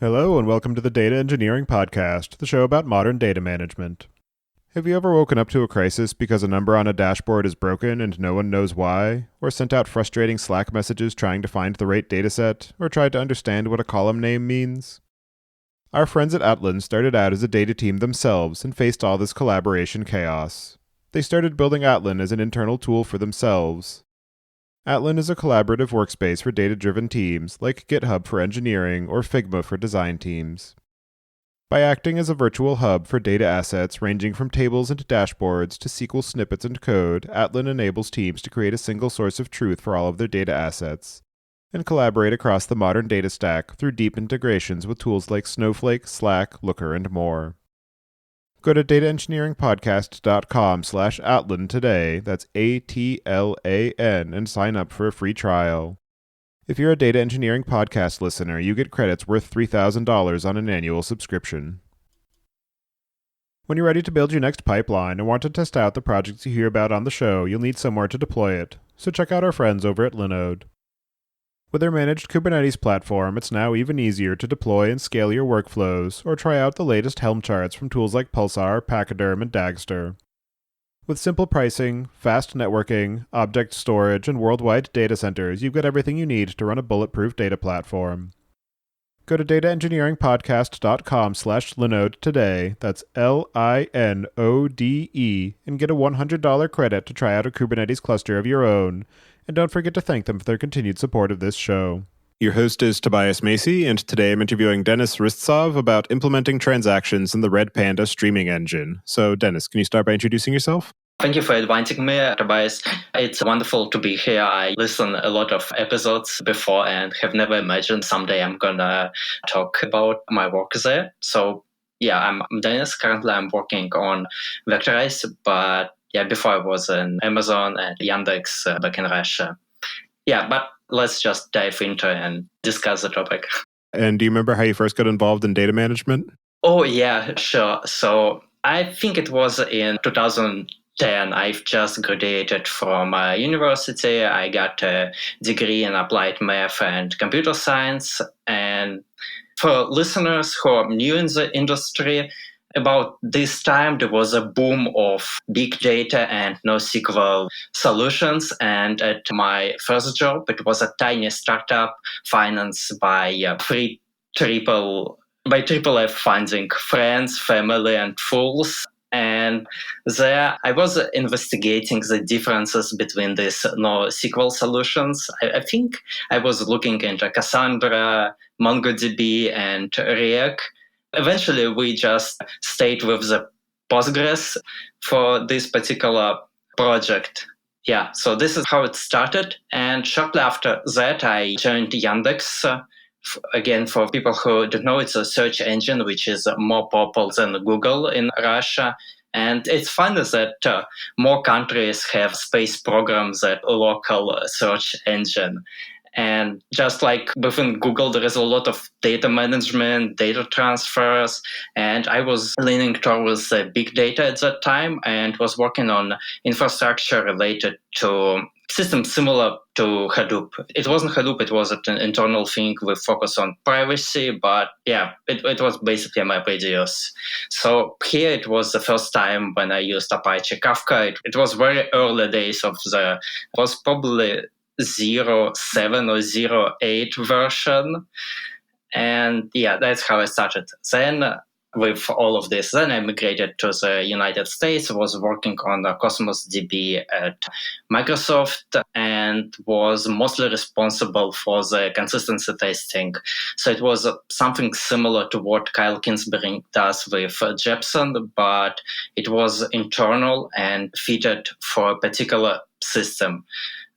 Hello, and welcome to the Data Engineering Podcast, the show about modern data management. Have you ever woken up to a crisis because a number on a dashboard is broken and no one knows why, or sent out frustrating Slack messages trying to find the right dataset, or tried to understand what a column name means? Our friends at Atlan started out as a data team themselves and faced all this collaboration chaos. They started building Atlan as an internal tool for themselves. Atlan is a collaborative workspace for data-driven teams, like GitHub for engineering or Figma for design teams. By acting as a virtual hub for data assets ranging from tables and dashboards to SQL snippets and code, Atlan enables teams to create a single source of truth for all of their data assets, and collaborate across the modern data stack through deep integrations with tools like Snowflake, Slack, Looker, and more. Go to dataengineeringpodcast.com/Atlan today, that's ATLAN, and sign up for a free trial. If you're a Data Engineering Podcast listener, you get credits worth $3,000 on an annual subscription. When you're ready to build your next pipeline and want to test out the projects you hear about on the show, you'll need somewhere to deploy it, so check out our friends over at Linode. With their managed Kubernetes platform, it's now even easier to deploy and scale your workflows, or try out the latest Helm charts from tools like Pulsar, Pachyderm, and Dagster. With simple pricing, fast networking, object storage, and worldwide data centers, you've got everything you need to run a bulletproof data platform. Go to dataengineeringpodcast.com/Linode today, that's LINODE, and get a $100 credit to try out a Kubernetes cluster of your own. And don't forget to thank them for their continued support of this show. Your host is Tobias Macy, and today I'm interviewing Denis Rystsov about implementing transactions in the Redpanda streaming engine. So, Denis, can you start by introducing yourself? Thank you for inviting me, Tobias. It's wonderful to be here. I listened a lot of episodes before and have never imagined someday I'm going to talk about my work there. So, I'm Denis. Currently, I'm working on Vectorize, but before I was in Amazon and Yandex back in Russia. But let's just dive into and discuss the topic. And do you remember how you first got involved in data management? Oh, yeah, sure. So I think it was in 2010. I've just graduated from university. I got a degree in applied math and computer science. And for listeners who are new in the industry, about this time, there was a boom of big data and NoSQL solutions. And at my first job, it was a tiny startup financed by triple F funding, friends, family, and fools. And there I was investigating the differences between these NoSQL solutions. I think I was looking into Cassandra, MongoDB, and React. Eventually, we just stayed with the Postgres for this particular project. So this is how it started. And shortly after that, I joined Yandex. Again, for people who don't know, it's a search engine which is more popular than Google in Russia. And it's funny that more countries have space programs than a local search engine. And just like within Google, there is a lot of data management, data transfers, and I was leaning towards big data at that time and was working on infrastructure related to systems similar to Hadoop. It wasn't Hadoop, it was an internal thing with focus on privacy, but it was basically my previous. So here it was the first time when I used Apache Kafka. It was very early days of it was probably 0.7 or 0.8 version. And that's how I started. Then with all of this, then I migrated to the United States, was working on Cosmos DB at Microsoft and was mostly responsible for the consistency testing. So it was something similar to what Kyle Kingsbury does with Jepson, but it was internal and fitted for a particular system.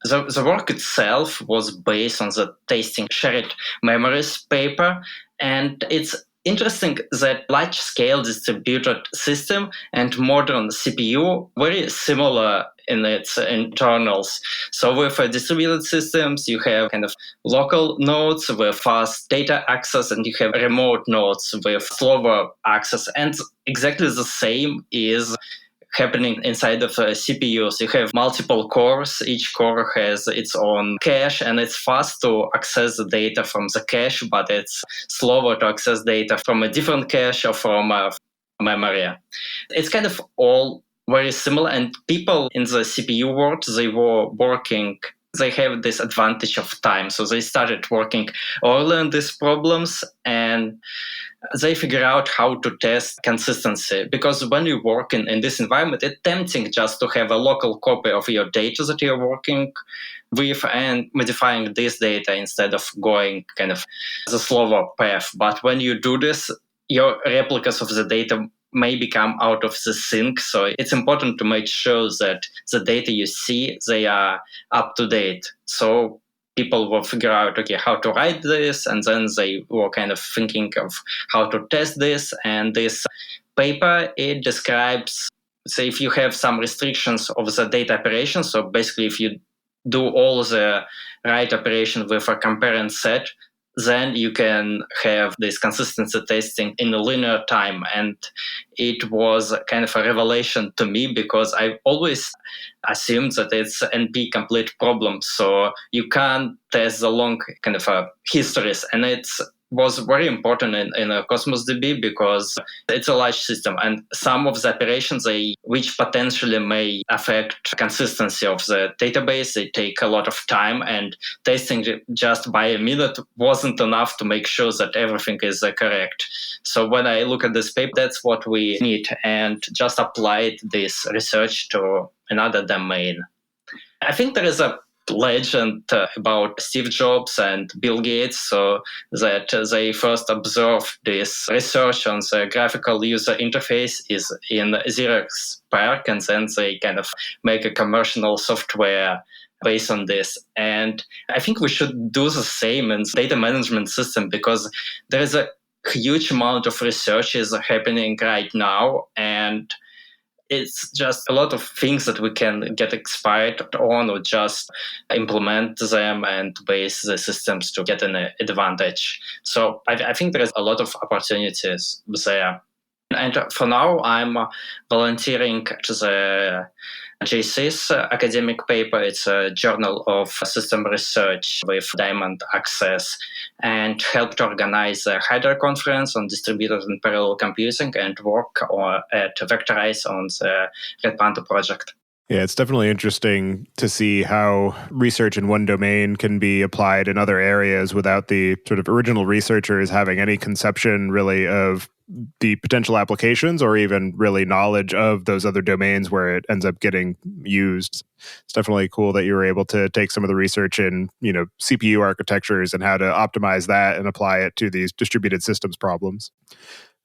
The work itself was based on the testing shared memories paper, and it's interesting that large-scale distributed system and modern CPU very similar in its internals. So with distributed systems, you have kind of local nodes with fast data access, and you have remote nodes with slower access. And exactly the same is happening inside of CPUs. You have multiple cores. Each core has its own cache, and it's fast to access the data from the cache, but it's slower to access data from a different cache or from memory. It's kind of all very similar, and people in the CPU world, they have this advantage of time. So they started working early on these problems, and they figure out how to test consistency. Because when you work in this environment, it's tempting just to have a local copy of your data that you're working with and modifying this data instead of going kind of the slower path. But when you do this, your replicas of the data may become out of the sync. So it's important to make sure that the data you see, they are up to date. So people will figure out, okay, how to write this, and then they were kind of thinking of how to test this. And this paper, it describes, say, if you have some restrictions of the data operation, so basically if you do all the right operation with a comparing set, then you can have this consistency testing in a linear time. And it was kind of a revelation to me, because I always assumed that it's NP complete problem. So you can't test the long kind of histories. And it was very important in a Cosmos DB, because it's a large system, and some of the operations which potentially may affect consistency of the database, they take a lot of time, and testing just by a minute wasn't enough to make sure that everything is correct. So when I look at this paper, that's what we need, and just applied this research to another domain. I think there is a legend about Steve Jobs and Bill Gates, so that they first observed this research on the graphical user interface is in Xerox PARC, and then they kind of make a commercial software based on this. And I think we should do the same in data management system, because there is a huge amount of research is happening right now, and it's just a lot of things that we can get expired on, or just implement them and base the systems to get an advantage. So I think there is a lot of opportunities there. And for now, I'm volunteering to the JC's academic paper. It's a journal of system research with diamond access, and helped organize a Hydra conference on distributed and parallel computing, and work at Vectorize on the Redpanda project. Yeah, it's definitely interesting to see how research in one domain can be applied in other areas without the sort of original researchers having any conception really of the potential applications, or even really knowledge of those other domains where it ends up getting used. It's definitely cool that you were able to take some of the research in, CPU architectures and how to optimize that and apply it to these distributed systems problems.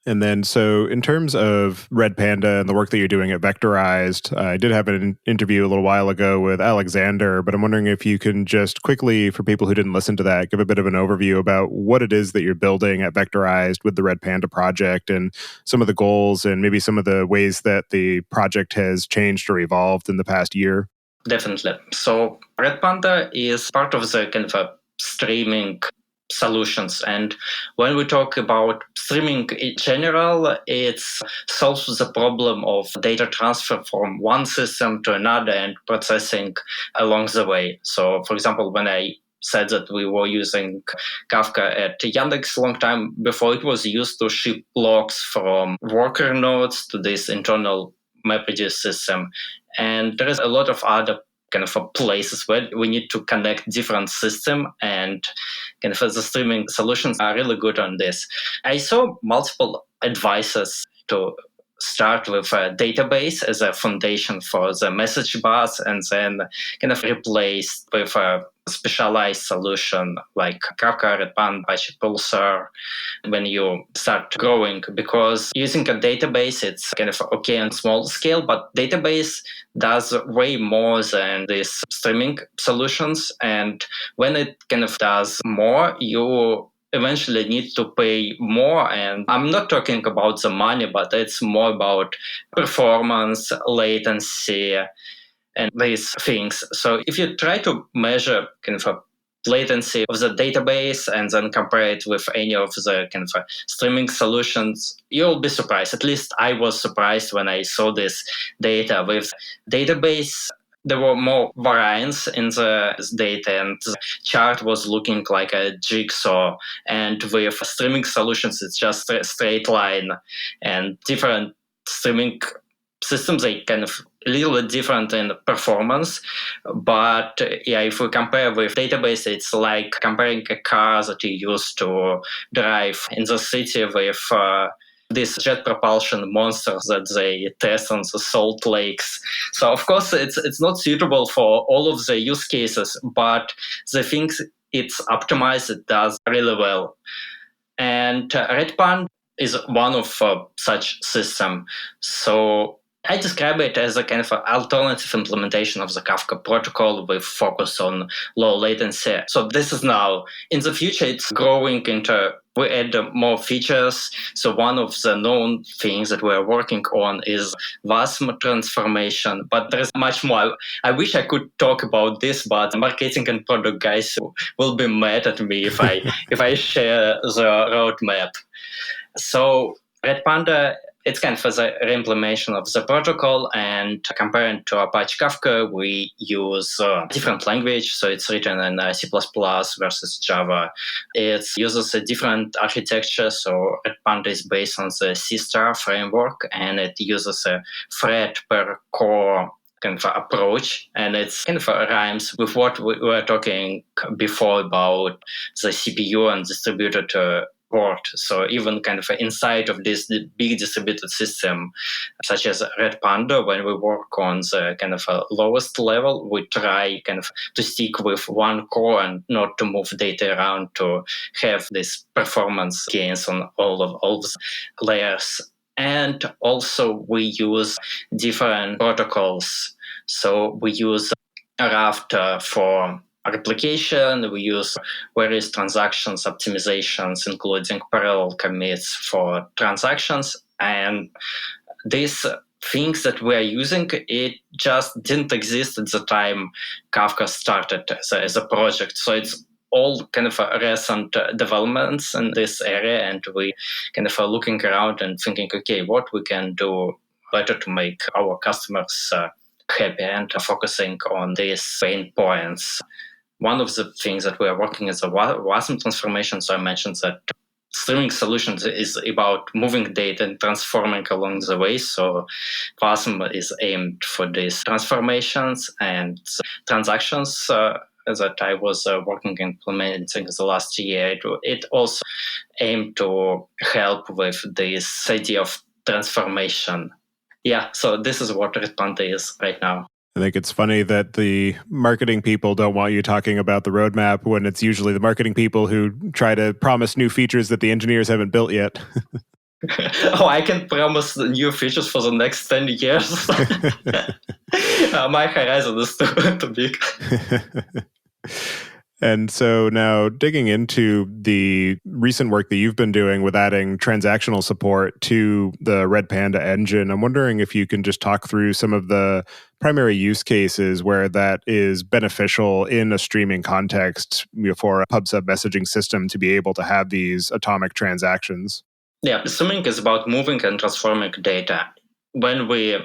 And then, so in terms of Redpanda and the work that you're doing at Vectorized, I did have an interview a little while ago with Alexander, but I'm wondering if you can just quickly, for people who didn't listen to that, give a bit of an overview about what it is that you're building at Vectorized with the Redpanda project, and some of the goals, and maybe some of the ways that the project has changed or evolved in the past year. Definitely. So Redpanda is part of the kind of a streaming solutions. And when we talk about streaming in general, it solves the problem of data transfer from one system to another and processing along the way. So, for example, when I said that we were using Kafka at Yandex a long time before, it was used to ship logs from worker nodes to this internal MapReduce system. And there is a lot of other kind of places where we need to connect different systems, and kind of the streaming solutions are really good on this. I saw multiple advices to start with a database as a foundation for the message bus, and then kind of replace with a specialized solution like Kafka, Redpanda, Apache Pulsar when you start growing. Because using a database, it's kind of okay on small scale, but database does way more than these streaming solutions. And when it kind of does more, you eventually need to pay more. And I'm not talking about the money, but it's more about performance, latency, and these things. So if you try to measure kind of latency of the database and then compare it with any of the kind of streaming solutions, you'll be surprised. At least I was surprised when I saw this data with database. There were more variance in the data, and the chart was looking like a jigsaw. And with streaming solutions, it's just a straight line. And different streaming systems, they kind of a little bit different in performance. But yeah, if we compare with database, it's like comparing a car that you use to drive in the city with these jet propulsion monsters that they test on the salt lakes. So of course it's not suitable for all of the use cases, but the things it's optimized, it does really well. And Redpanda is one of such system. So I describe it as a kind of an alternative implementation of the Kafka protocol with focus on low latency. So this is now, in the future, it's growing into, we add more features. So one of the known things that we're working on is WASM transformation, but there is much more. I wish I could talk about this, but marketing and product guys will be mad at me if I share the roadmap. So Redpanda, it's kind of the reimplementation of the protocol, and comparing to Apache Kafka, we use a different language. So it's written in C++ versus Java. It uses a different architecture. So Redpanda is based on the C* framework, and it uses a thread per core kind of approach, and it's kind of rhymes with what we were talking before about the CPU and distributed port. So even kind of inside of this big distributed system, such as Redpanda, when we work on the kind of lowest level, we try kind of to stick with one core and not to move data around to have this performance gains on all the layers. And also we use different protocols. So we use Raft for replication. We use various transactions optimizations, including parallel commits for transactions. And these things that we're using, it just didn't exist at the time Kafka started as a project. So it's all kind of recent developments in this area, and we kind of looking around and thinking, okay, what we can do better to make our customers happy, and focusing on these pain points. One of the things that we are working is a WASM transformation. So I mentioned that streaming solutions is about moving data and transforming along the way. So WASM is aimed for these transformations and transactions that I was working implementing the last year. It also aimed to help with this idea of transformation. Yeah, so this is what Redpanda is right now. I think it's funny that the marketing people don't want you talking about the roadmap when it's usually the marketing people who try to promise new features that the engineers haven't built yet. Oh, I can promise new features for the next 10 years. My horizon is too big. And so now digging into the recent work that you've been doing with adding transactional support to the Redpanda engine, I'm wondering if you can just talk through some of the primary use cases where that is beneficial in a streaming context for a pub/sub messaging system to be able to have these atomic transactions. Yeah, streaming is about moving and transforming data. When we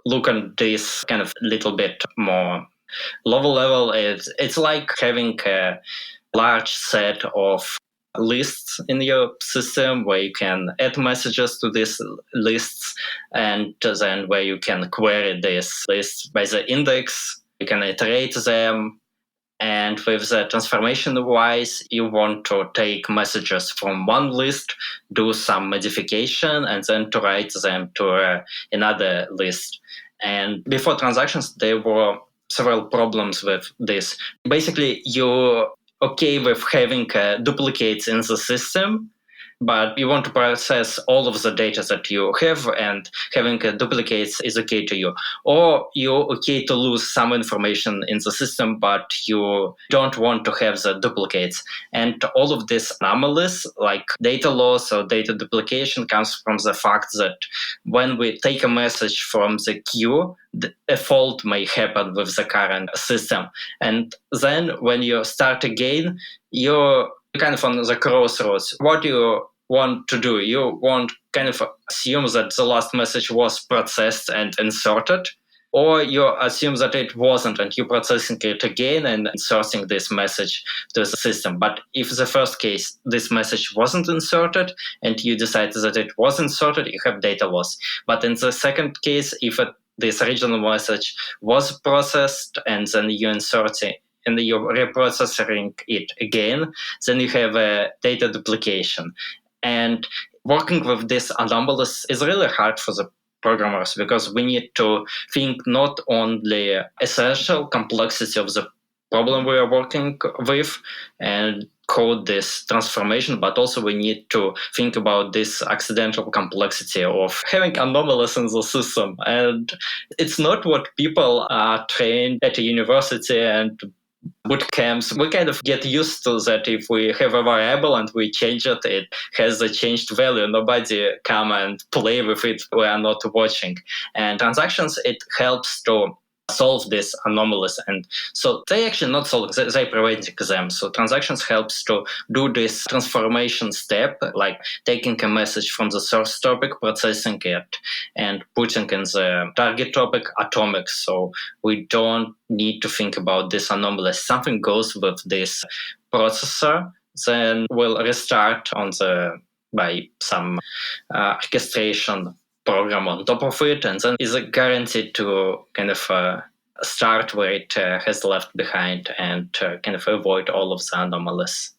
look at this kind of little bit more lower level, it's like having a large set of lists in your system where you can add messages to these lists, and then where you can query these lists by the index. You can iterate them. And with the transformation wise, you want to take messages from one list, do some modification, and then to write them to another list. And before transactions, there were several problems with this. Basically, you're okay with having duplicates in the system, but you want to process all of the data that you have, and having duplicates is okay to you. Or you're okay to lose some information in the system, but you don't want to have the duplicates. And all of these anomalies, like data loss or data duplication, comes from the fact that when we take a message from the queue, a fault may happen with the current system. And then when you start again, you're kind of on the crossroads. What do you want to do? You want kind of assume that the last message was processed and inserted, or you assume that it wasn't and you're processing it again and inserting this message to the system. But if the first case, this message wasn't inserted and you decide that it was inserted, you have data loss. But in the second case, if this original message was processed and then you insert it and you're reprocessing it again, then you have a data duplication. And working with this anomalies is really hard for the programmers, because we need to think not only essential complexity of the problem we are working with and code this transformation, but also we need to think about this accidental complexity of having anomalies in the system. And it's not what people are trained at a university and boot camps. We kind of get used to that. If we have a variable and we change it, it has a changed value. Nobody come and play with it. We are not watching. And transactions, it helps to solve these anomalies. And so they actually not solve, they preventing them. So transactions helps to do this transformation step, like taking a message from the source topic, processing it, and putting in the target topic atomic. So we don't need to think about this anomaly. Something goes with this processor, then we'll restart on the by some orchestration program on top of it, and then is guaranteed to kind of start where it has left behind and kind of avoid all of the anomalies.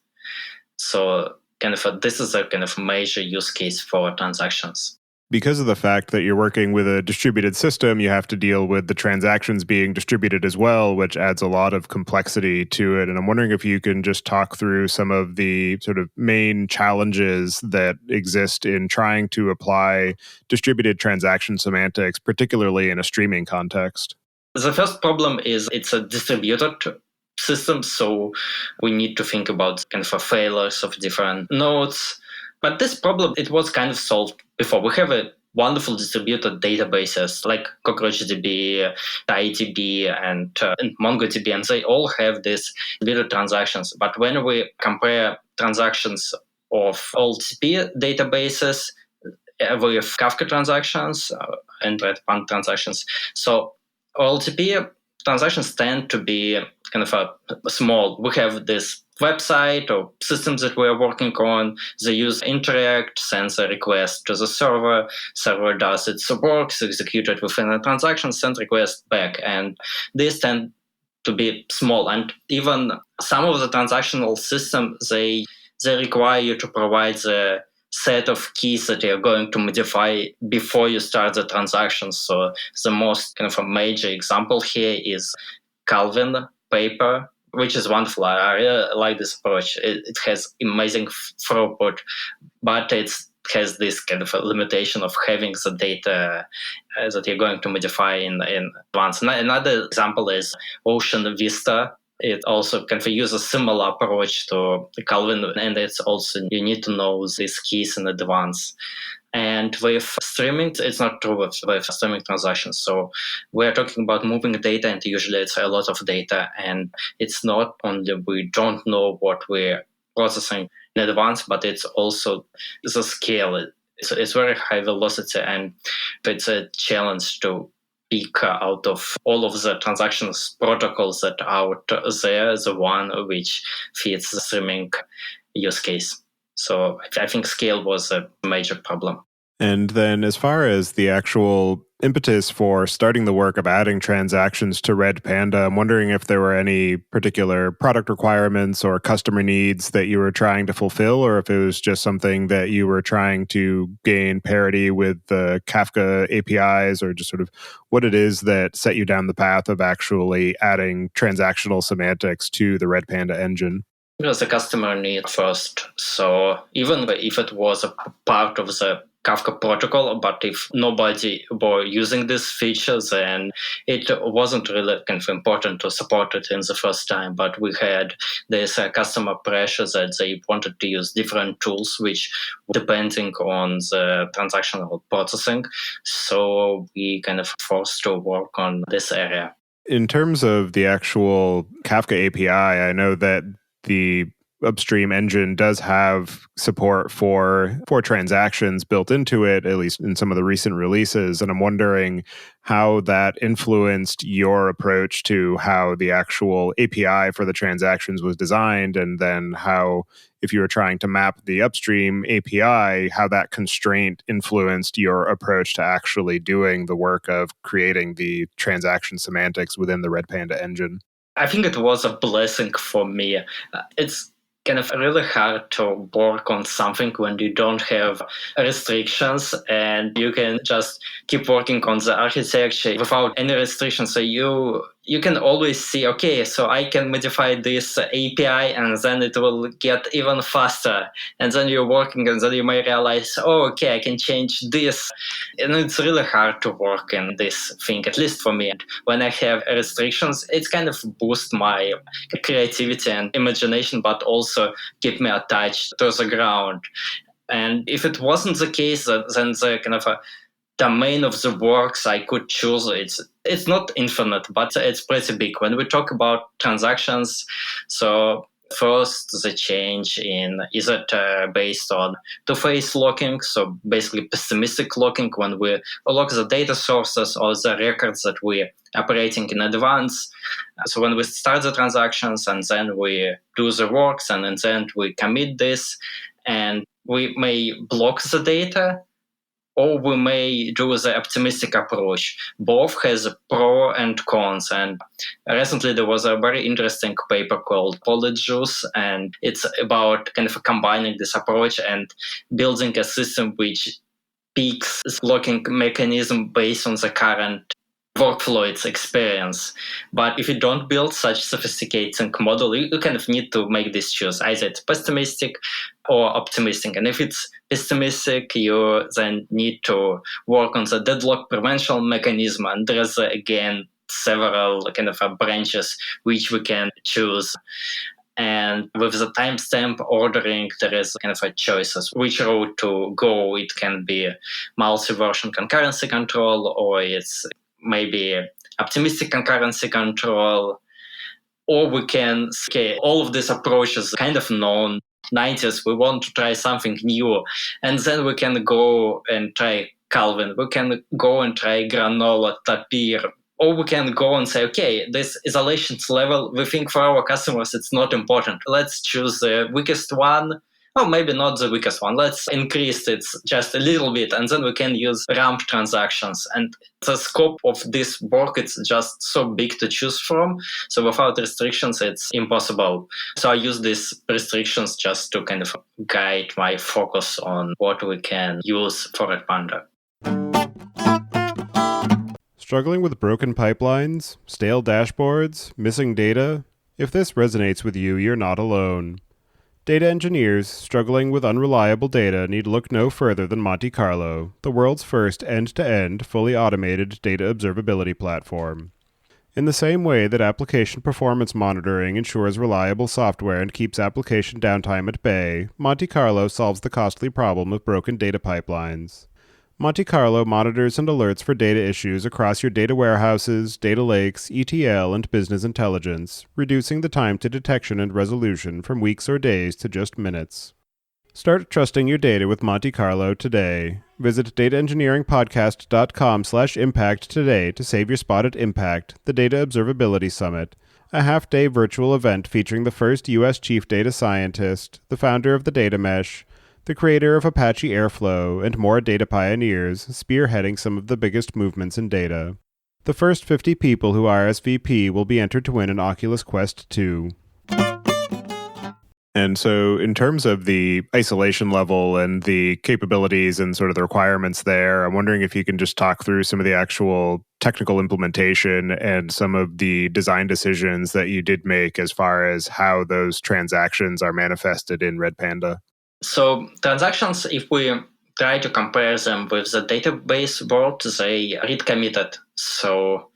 So kind of this is a kind of major use case for transactions. Because of the fact that you're working with a distributed system, you have to deal with the transactions being distributed as well, which adds a lot of complexity to it. And I'm wondering if you can just talk through some of the sort of main challenges that exist in trying to apply distributed transaction semantics, particularly in a streaming context. The first problem is it's a distributed system, so we need to think about kind of failures of different nodes. But this problem, it was kind of solved before. We have a wonderful distributed databases like CockroachDB, TiDB, and MongoDB, and they all have these distributed transactions. But when we compare transactions of OLTP databases with Kafka transactions and Redpanda transactions, so OLTP transactions tend to be kind of small. We have this website or systems that we are working on. The user interact, sends a request to the server. Server does its work, executed within a transaction, send request back. And these tend to be small. And even some of the transactional systems, they require you to provide the set of keys that you're going to modify before you start the transaction. So the most kind of a major example here is Calvin paper, which is wonderful. I really like this approach. It has amazing throughput, but it has this kind of a limitation of having the data that you're going to modify in advance. Another example is Ocean Vista. It also kind of uses a similar approach to Calvin, and it's also you need to know these keys in advance. And with streaming, it's not true with streaming transactions. So we're talking about moving data, and usually it's a lot of data. And it's not only we don't know what we're processing in advance, but it's also the scale. It's very high velocity, and it's a challenge to pick out of all of the transactions protocols that are out there, the one which fits the streaming use case. So I think scale was a major problem. And then as far as the actual impetus for starting the work of adding transactions to Redpanda, I'm wondering if there were any particular product requirements or customer needs that you were trying to fulfill, or if it was just something that you were trying to gain parity with the Kafka APIs, or just sort of what it is that set you down the path of actually adding transactional semantics to the Redpanda engine. It was a customer need first. So even if it was a part of the Kafka protocol, but if nobody were using this feature, then it wasn't really kind of important to support it in the first time. But we had this customer pressure that they wanted to use different tools, which depending on the transactional processing. So we kind of forced to work on this area. In terms of the actual Kafka API, I know that the upstream engine does have support for transactions built into it, at least in some of the recent releases. And I'm wondering how that influenced your approach to how the actual API for the transactions was designed, and then how, if you were trying to map the upstream API, how that constraint influenced your approach to actually doing the work of creating the transaction semantics within the Redpanda engine. I think it was a blessing for me. It's kind of really hard to work on something when you don't have restrictions and you can just keep working on the architecture without any restrictions. So you can always see, okay, so I can modify this API and then it will get even faster. And then you're working and then you may realize, oh, okay, I can change this. And it's really hard to work in this thing, at least for me. When I have restrictions, it kind of boosts my creativity and imagination, but also keep me attached to the ground. And if it wasn't the case, then the kind of a domain of the works I could choose, it's not infinite, but it's pretty big. When we talk about transactions, so first the change in, is it based on two-phase locking, so basically pessimistic locking when we lock the data sources or the records that we're operating in advance. So when we start the transactions and then we do the works and then we commit this, and we may block the data, or we may do the optimistic approach. Both has pro and cons. And recently there was a very interesting paper called Polyjuice, and it's about kind of combining this approach and building a system which picks locking mechanism based on the current workflow its experience. But if you don't build such sophisticated model, you kind of need to make this choice. Either it's pessimistic or optimistic. And if it's pessimistic, you then need to work on the deadlock prevention mechanism. And there's, again, several kind of branches which we can choose. And with the timestamp ordering, there is kind of a choices which route to go. It can be multi-version concurrency control, or it's maybe optimistic concurrency control, or we can scale. All of these approaches kind of known. 90s, we want to try something new, and then we can go and try Calvin. We can go and try Granola, Tapir, or we can go and say, okay, this isolation level, we think for our customers it's not important. Let's choose the weakest one. Oh, maybe not the weakest one. Let's increase it just a little bit, and then we can use ramp transactions. And the scope of this work, it's just so big to choose from. So without restrictions, it's impossible. So I use these restrictions just to kind of guide my focus on what we can use for Redpanda. Struggling with broken pipelines, stale dashboards, missing data? If this resonates with you, you're not alone. Data engineers struggling with unreliable data need look no further than Monte Carlo, the world's first end-to-end, fully automated data observability platform. In the same way that application performance monitoring ensures reliable software and keeps application downtime at bay, Monte Carlo solves the costly problem of broken data pipelines. Monte Carlo monitors and alerts for data issues across your data warehouses, data lakes, ETL, and business intelligence, reducing the time to detection and resolution from weeks or days to just minutes. Start trusting your data with Monte Carlo today. Visit dataengineeringpodcast.com/impact today to save your spot at Impact, the Data Observability Summit, a half-day virtual event featuring the first U.S. Chief Data Scientist, the founder of the Data Mesh, the creator of Apache Airflow, and more data pioneers spearheading some of the biggest movements in data. The first 50 people who RSVP will be entered to win an Oculus Quest 2. And so in terms of the isolation level and the capabilities and sort of the requirements there, I'm wondering if you can just talk through some of the actual technical implementation and some of the design decisions that you did make as far as how those transactions are manifested in Redpanda. So transactions, if we try to compare them with the database world, they read committed. So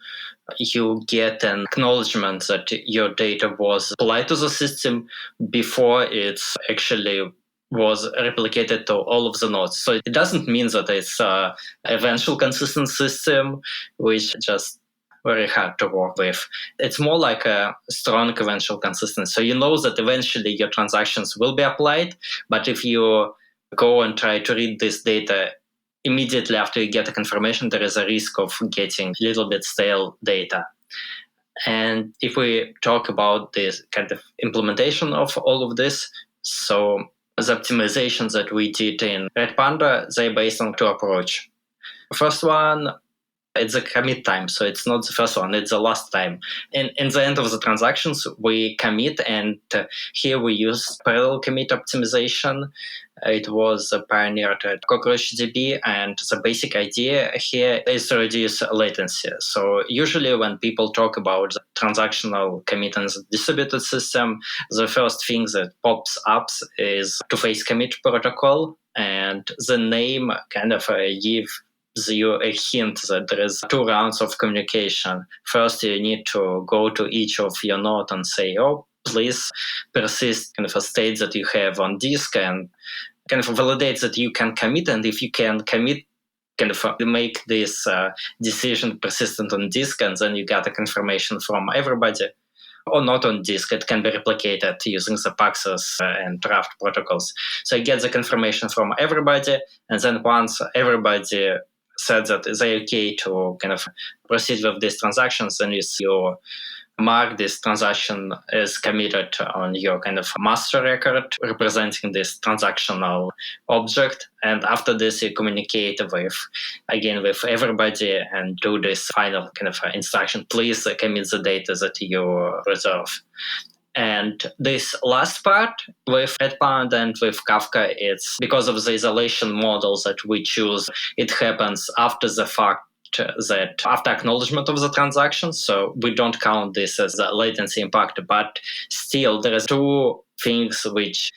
you get an acknowledgement that your data was applied to the system before it's actually was replicated to all of the nodes. So it doesn't mean that it's a eventual consistent system, which just very hard to work with. It's more like a strong eventual consistency. So you know that eventually your transactions will be applied, but if you go and try to read this data immediately after you get a confirmation, there is a risk of getting a little bit stale data. And if we talk about this kind of implementation of all of this, so the optimizations that we did in Redpanda, they're based on two approaches. First one, it's a commit time, so it's not the first one, it's the last time. In the end of the transactions, we commit, and here we use parallel commit optimization. It was pioneered at CockroachDB, and the basic idea here is to reduce latency. So usually when people talk about the transactional commit in the distributed system, the first thing that pops up is two-phase commit protocol, and the name kind of gives you a hint that there is two rounds of communication. First, you need to go to each of your node and say, oh, please persist kind of a state that you have on disk, and kind of validate that you can commit. And if you can commit, kind of make this decision persistent on disk, and then you get a confirmation from everybody. Or not on disk, it can be replicated using the Paxos and Raft protocols. So you get the confirmation from everybody, and then once everybody said that they're okay to kind of proceed with these transactions, then you mark this transaction as committed on your kind of master record representing this transactional object. And after this, you communicate with everybody and do this final kind of instruction. Please commit the data that you reserve. And this last part with Redpanda and with Kafka, it's because of the isolation models that we choose, it happens after the fact, that after acknowledgement of the transaction. So we don't count this as a latency impact, but still there is two things which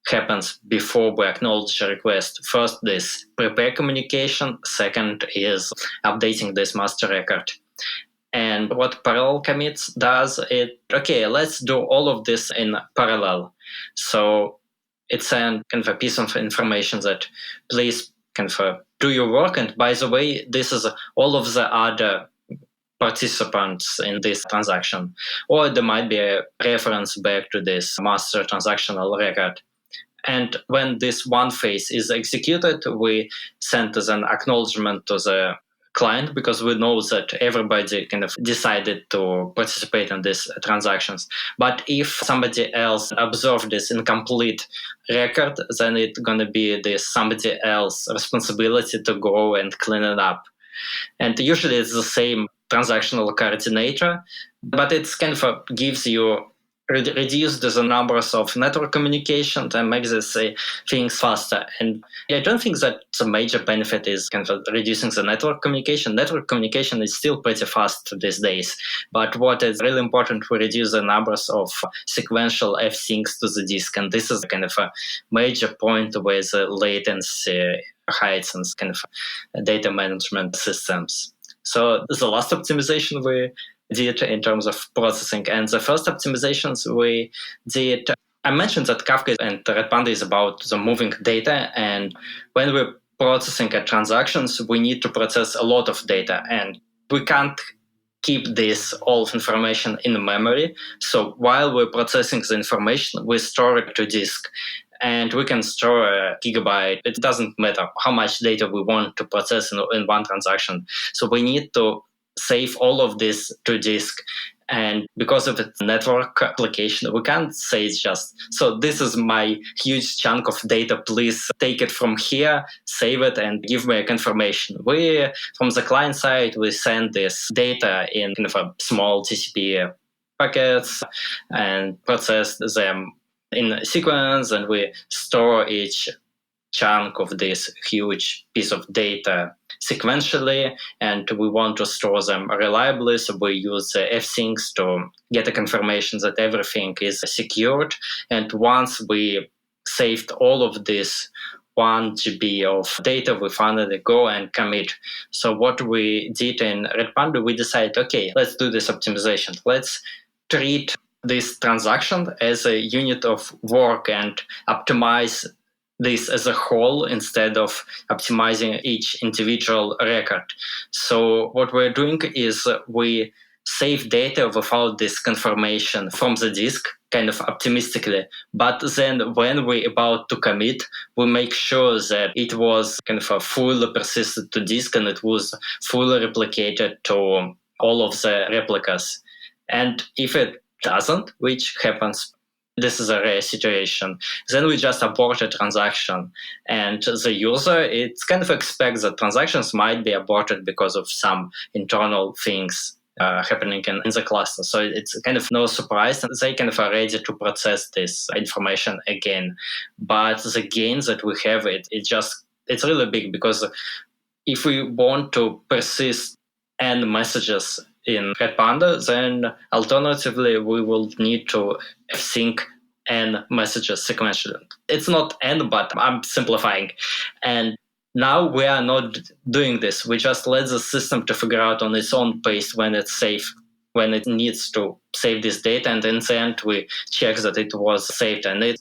happens before we acknowledge a request. First, this prepare communication. Second is updating this master record. And what parallel commits does, let's do all of this in parallel. So it's a kind of a piece of information that please kind of do your work. And by the way, this is all of the other participants in this transaction. Or there might be a reference back to this master transactional record. And when this one phase is executed, we send as an acknowledgement to the client, because we know that everybody kind of decided to participate in these transactions. But if somebody else observed this incomplete record, then it's going to be this somebody else's responsibility to go and clean it up. And usually it's the same transactional coordinator, but it's kind of gives you reduce the numbers of network communication and makes this things faster. And I don't think that the major benefit is kind of reducing the network communication. Network communication is still pretty fast these days. But what is really important, we reduce the numbers of sequential f-syncs to the disk. And this is kind of a major point where the latency hides in kind of data management systems. So the last optimization we did in terms of processing. And the first optimizations we did, I mentioned that Kafka and Redpanda is about the moving data. And when we're processing transactions, we need to process a lot of data. And we can't keep this all of information in memory. So while we're processing the information, we store it to disk. And we can store a gigabyte. It doesn't matter how much data we want to process in one transaction. So we need to save all of this to disk. And because of its network application, we can't say just, so this is my huge chunk of data, please take it from here, save it, and give me a confirmation. We, from the client side, we send this data in kind of a small TCP packets and process them in sequence, and we store each chunk of this huge piece of data sequentially, and we want to store them reliably. So we use fsyncs to get a confirmation that everything is secured. And once we saved all of this 1 GB of data, we finally go and commit. So what we did in Redpanda, we decided, okay, let's do this optimization. Let's treat this transaction as a unit of work and optimize this as a whole instead of optimizing each individual record. So what we're doing is we save data without this confirmation from the disk, kind of optimistically. But then when we're about to commit, we make sure that it was kind of a fully persisted to disk and it was fully replicated to all of the replicas. And if it doesn't, which happens, this is a rare situation, then we just abort a transaction. And the user, it kind of expects that transactions might be aborted because of some internal things happening in the cluster. So it's kind of no surprise. They kind of are ready to process this information again. But the gains that we have, it's really big, because if we want to persist n messages in Redpanda, then alternatively we will need to sync n messages sequentially. It's not n, but I'm simplifying. And now we are not doing this. We just let the system to figure out on its own pace when it's safe, when it needs to save this data. And in the end, we check that it was saved, and it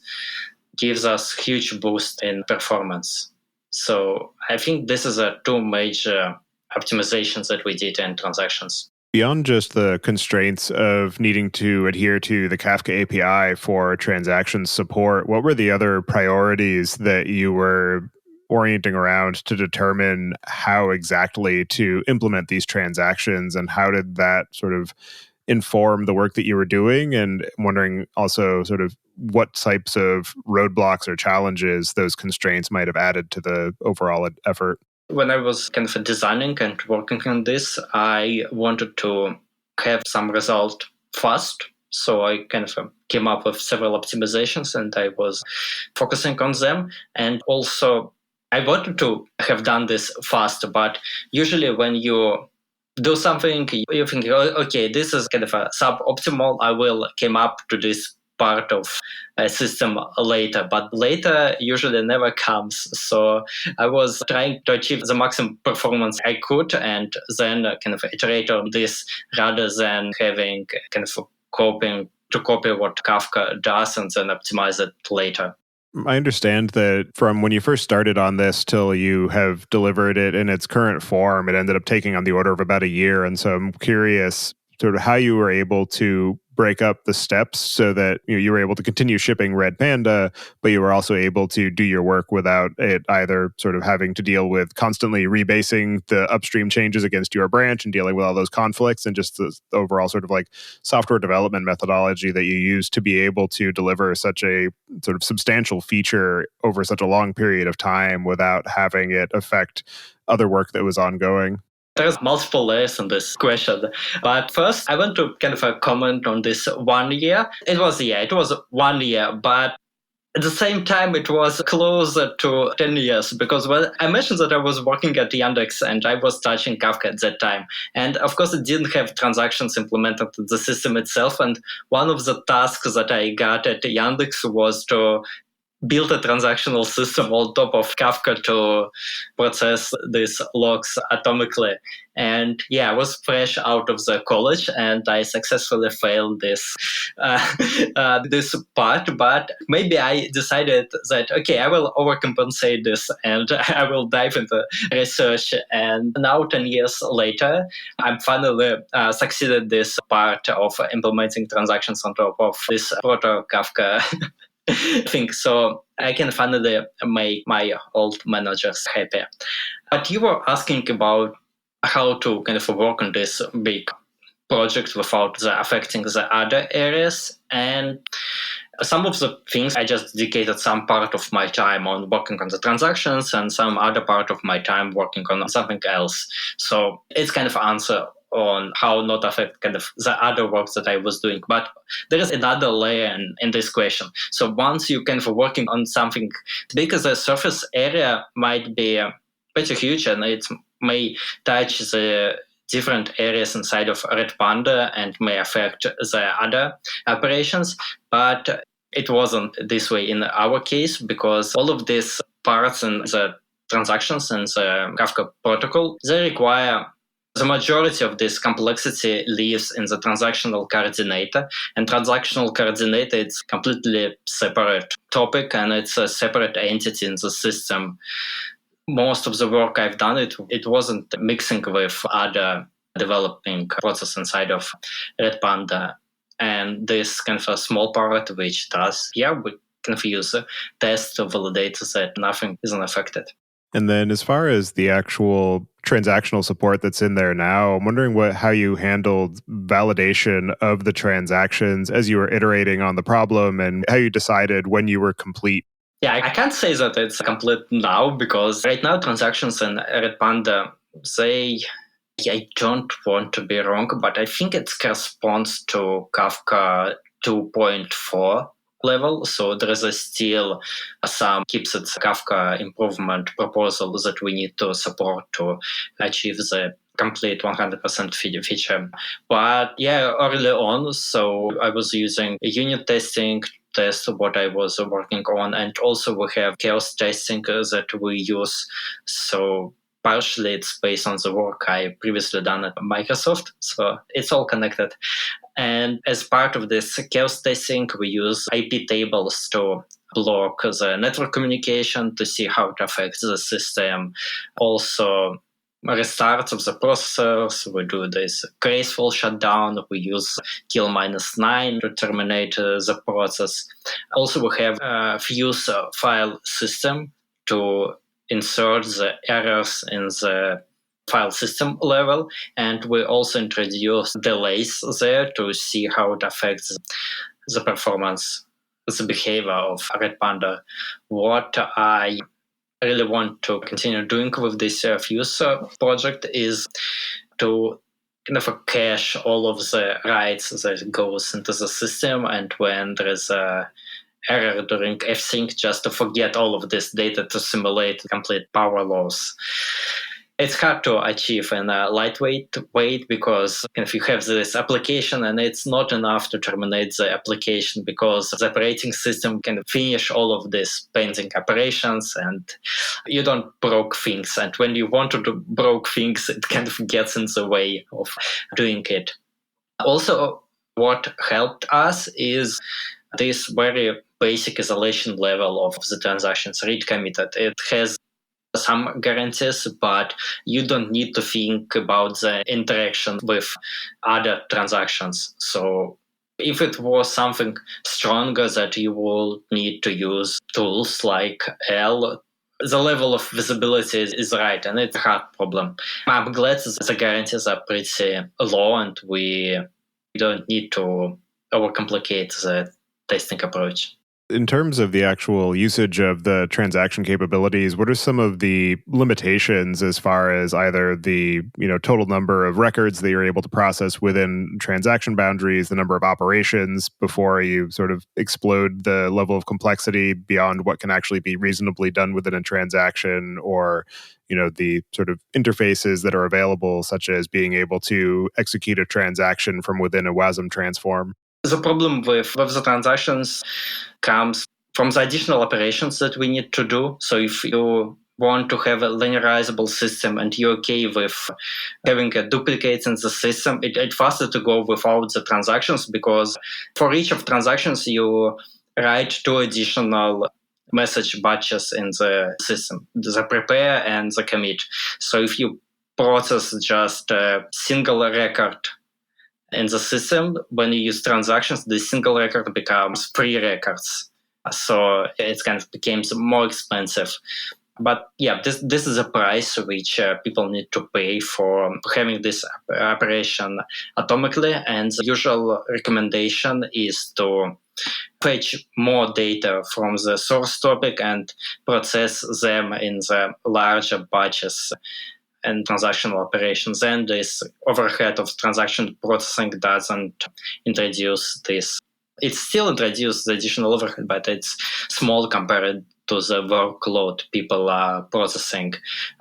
gives us huge boost in performance. So I think this is a two major optimizations that we did in transactions. Beyond just the constraints of needing to adhere to the Kafka API for transaction support, what were the other priorities that you were orienting around to determine how exactly to implement these transactions, and how did that sort of inform the work that you were doing? And I'm wondering also sort of what types of roadblocks or challenges those constraints might have added to the overall effort. When I was kind of designing and working on this, I wanted to have some result fast. So I kind of came up with several optimizations and I was focusing on them. And also I wanted to have done this fast, but usually when you do something, you think, okay, this is kind of a suboptimal. I will come up to this part of a system later, but later usually never comes. So I was trying to achieve the maximum performance I could and then kind of iterate on this rather than having kind of copy what Kafka does and then optimize it later. I understand that from when you first started on this till you have delivered it in its current form, it ended up taking on the order of about a year. And so I'm curious sort of how you were able to break up the steps so that you were able to continue shipping Redpanda, but you were also able to do your work without it either sort of having to deal with constantly rebasing the upstream changes against your branch and dealing with all those conflicts, and just the overall sort of like software development methodology that you use to be able to deliver such a sort of substantial feature over such a long period of time without having it affect other work that was ongoing. There's multiple layers in this question. But first, I want to kind of comment on this 1 year. It was 1 year, but at the same time, it was closer to 10 years because I mentioned that I was working at Yandex and I was touching Kafka at that time. And of course, it didn't have transactions implemented in the system itself. And one of the tasks that I got at Yandex was to build a transactional system on top of Kafka to process these logs atomically. And I was fresh out of the college and I successfully failed this this part. But maybe I decided that, okay, I will overcompensate this and I will dive into research. And now 10 years later, I'm finally succeeded this part of implementing transactions on top of this proto Kafka thing. So I can finally make my old managers happy. But you were asking about how to kind of work on this big project without affecting the other areas. And some of the things I just dedicated some part of my time on working on the transactions and some other part of my time working on something else. So it's kind of answer on how not affect kind of the other work that I was doing. But there is another layer in this question. So once you kind of working on something, because the surface area might be pretty huge and it may touch the different areas inside of Redpanda and may affect the other operations. But it wasn't this way in our case because all of these parts in the transactions and the Kafka protocol, they require the majority of this complexity lives in the transactional coordinator, and transactional coordinator is completely separate topic and it's a separate entity in the system. Most of the work I've done, it wasn't mixing with other developing process inside of Redpanda. And this kind of a small part which does, we kind of use tests to validate that nothing isn't affected. And then as far as the actual transactional support that's in there now, I'm wondering how you handled validation of the transactions as you were iterating on the problem and how you decided when you were complete. Yeah, I can't say that it's complete now because right now transactions in Redpanda, I don't want to be wrong, but I think it corresponds to Kafka 2.4 level. So there is still some KeepSet Kafka improvement proposals that we need to support to achieve the complete 100% feature. But yeah, early on, so I was using unit testing test what I was working on, and also we have chaos testing that we use. So partially it's based on the work I previously done at Microsoft, so it's all connected. And as part of this chaos testing, we use IP tables to block the network communication to see how it affects the system. Also, restarts of the processors, we do this graceful shutdown, we use kill -9 to terminate the process. Also, we have a fuse file system to insert the errors in the file system level, and we also introduce delays there to see how it affects the performance, the behavior of Redpanda. What I really want to continue doing with this Fuse project is to kind of cache all of the writes that goes into the system, and when there is a error during fsync, just to forget all of this data to simulate complete power loss. It's hard to achieve in a lightweight way because if you have this application and it's not enough to terminate the application because the operating system can finish all of these pending operations and you don't broke things. And when you want to do broke things, it kind of gets in the way of doing it. Also, what helped us is this very basic isolation level of the transactions read committed. It has some guarantees, but you don't need to think about the interaction with other transactions. So if it was something stronger that you will need to use tools like L, the level of visibility is right, and it's a hard problem. I'm glad that the guarantees are pretty low and we don't need to overcomplicate the testing approach. In terms of the actual usage of the transaction capabilities, what are some of the limitations as far as either the total number of records that you're able to process within transaction boundaries, the number of operations before you sort of explode the level of complexity beyond what can actually be reasonably done within a transaction, or the sort of interfaces that are available, such as being able to execute a transaction from within a WASM transform? The problem with the transactions comes from the additional operations that we need to do. So if you want to have a linearizable system and you're okay with having a duplicate in the system, it's faster to go without the transactions because for each of transactions you write 2 additional message batches in the system, the prepare and the commit. So if you process just a single record in the system, when you use transactions, the single record becomes 3 records. So it kind of becomes more expensive. But yeah, this is a price which people need to pay for having this operation atomically. And the usual recommendation is to fetch more data from the source topic and process them in the larger batches. and transactional operations. And this overhead of transaction processing doesn't introduce this. It still introduces the additional overhead, but it's small compared to the workload people are processing.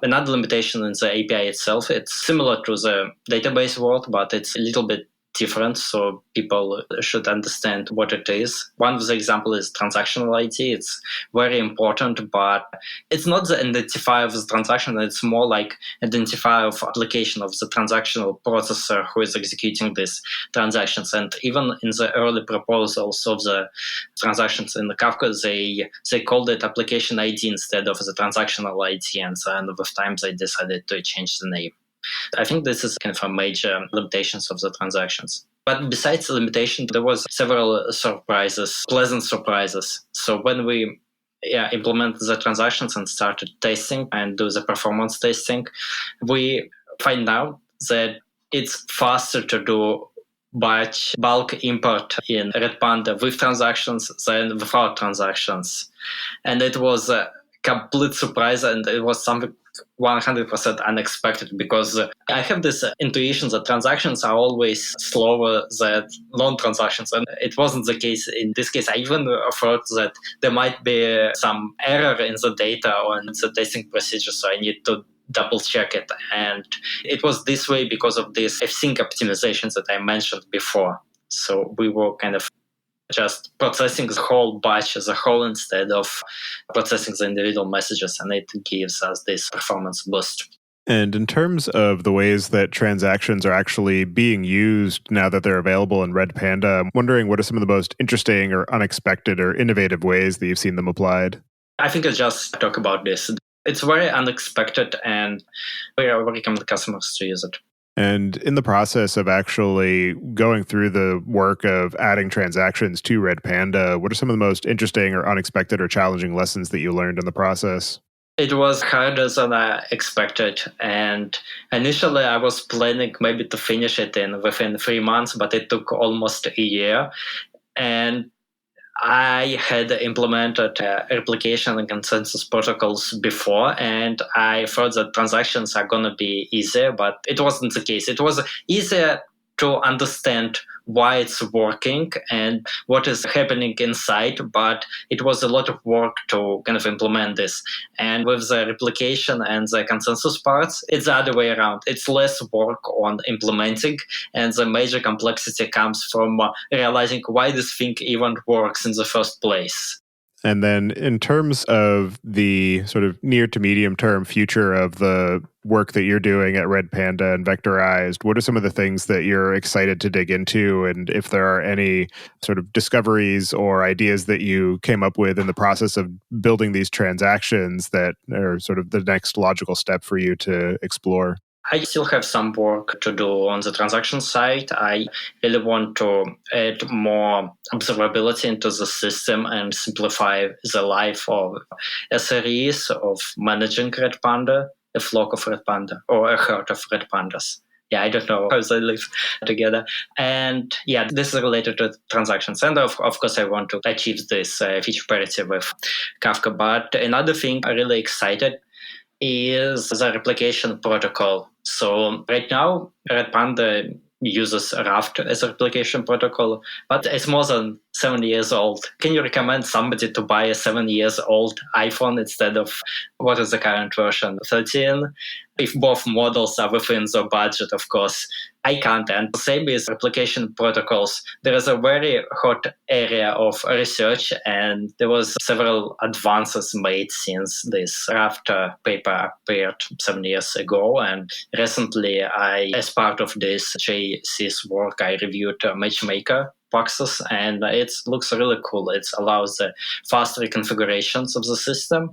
Another limitation in the API itself, it's similar to the database world, but it's a little bit different, so people should understand what it is. One of the examples is transactional ID. It's very important, but it's not the identifier of the transaction. It's more like identifier of application of the transactional processor who is executing these transactions. And even in the early proposals of the transactions in the Kafka, they called it application ID instead of the transactional ID, and then with time they decided to change the name. I think this is kind of a major limitations of the transactions. But besides the limitation, there was several surprises, pleasant surprises. So when we implemented the transactions and started testing and do the performance testing, we find out that it's faster to do batch bulk import in Redpanda with transactions than without transactions. And it was a complete surprise, and it was something 100% unexpected, because I have this intuition that transactions are always slower than non-transactions, and it wasn't the case in this case. I even thought that there might be some error in the data or in the testing procedure, so I need to double check it. And it was this way because of this sync optimizations that I mentioned before. So we were kind of just processing the whole batch as a whole instead of processing the individual messages, and it gives us this performance boost. And in terms of the ways that transactions are actually being used now that they're available in Redpanda, I'm wondering what are some of the most interesting or unexpected or innovative ways that you've seen them applied? I think I just talk about this. It's very unexpected, and we recommend customers to use it. And in the process of actually going through the work of adding transactions to Redpanda, what are some of the most interesting or unexpected or challenging lessons that you learned in the process? It was harder than I expected. And initially, I was planning maybe to finish it within 3 months, but it took almost a year. And I had implemented replication and consensus protocols before, and I thought that transactions are going to be easier, but it wasn't the case. It was easier to understand why it's working and what is happening inside, but it was a lot of work to kind of implement this. And with the replication and the consensus parts, it's the other way around. It's less work on implementing, and the major complexity comes from realizing why this thing even works in the first place. And then in terms of the sort of near to medium term future of the work that you're doing at Redpanda and Vectorized, what are some of the things that you're excited to dig into? And if there are any sort of discoveries or ideas that you came up with in the process of building these transactions that are sort of the next logical step for you to explore? I still have some work to do on the transaction side. I really want to add more observability into the system and simplify the life of SREs of managing Redpanda, a flock of Redpanda, or a herd of Redpandas. Yeah, I don't know how they live together. And yeah, this is related to transactions. And of course, I want to achieve this feature parity with Kafka. But another thing I'm really excited is the replication protocol. So right now, Redpanda uses Raft as a replication protocol, but it's more than 7 years old. Can you recommend somebody to buy a 7 years old iPhone instead of what is the current version, 13? If both models are within the budget, of course. I can't. And the same with replication protocols. There is a very hot area of research, and there was several advances made since this Raft paper appeared 7 years ago. And recently, as part of this JC's work, I reviewed Matchmaker boxes, and it looks really cool. It allows the faster configurations of the system,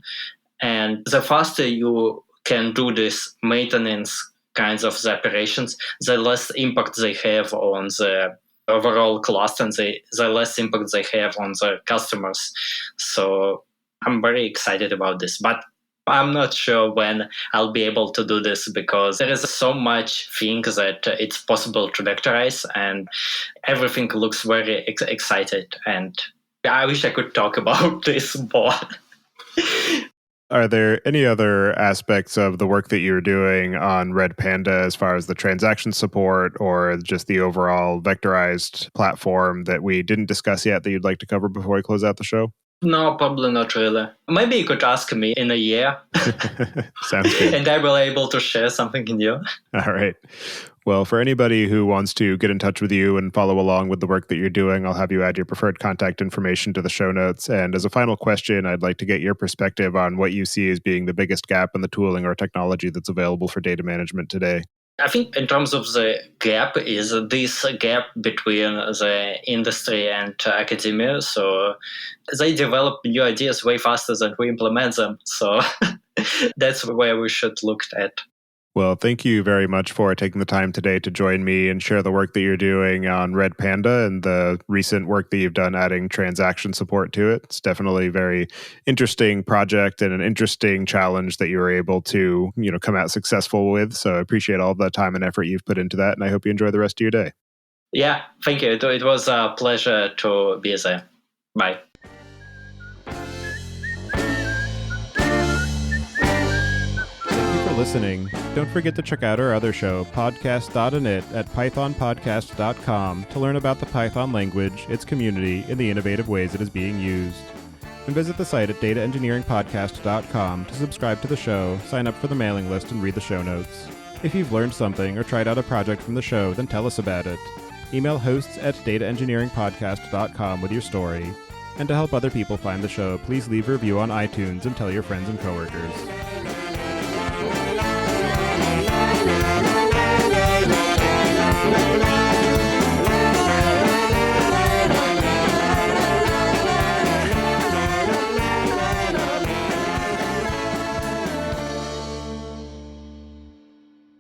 and the faster you can do this maintenance kinds of the operations, the less impact they have on the overall cluster, and the less impact they have on the customers. So I'm very excited about this, but I'm not sure when I'll be able to do this, because there is so much things that it's possible to vectorize, and everything looks very excited. And I wish I could talk about this more. Are there any other aspects of the work that you're doing on Redpanda as far as the transaction support or just the overall vectorized platform that we didn't discuss yet that you'd like to cover before we close out the show? No, probably not really. Maybe you could ask me in a year. Sounds good. And I will be able to share something new. All right. Well, for anybody who wants to get in touch with you and follow along with the work that you're doing, I'll have you add your preferred contact information to the show notes. And as a final question, I'd like to get your perspective on what you see as being the biggest gap in the tooling or technology that's available for data management today. I think in terms of the gap is this gap between the industry and academia. So they develop new ideas way faster than we implement them. So that's where we should look at. Well, thank you very much for taking the time today to join me and share the work that you're doing on Redpanda and the recent work that you've done adding transaction support to it. It's definitely a very interesting project and an interesting challenge that you were able to, come out successful with. So I appreciate all the time and effort you've put into that, and I hope you enjoy the rest of your day. Yeah, thank you. It was a pleasure to be there. Bye. Listening. Don't forget to check out our other show, podcast.init, at pythonpodcast.com to learn about the Python language, its community, and the innovative ways it is being used. And visit the site at dataengineeringpodcast.com to subscribe to the show, sign up for the mailing list, and read the show notes. If you've learned something or tried out a project from the show, then tell us about it. Email hosts at dataengineeringpodcast.com with your story. And to help other people find the show, please leave a review on iTunes and tell your friends and coworkers.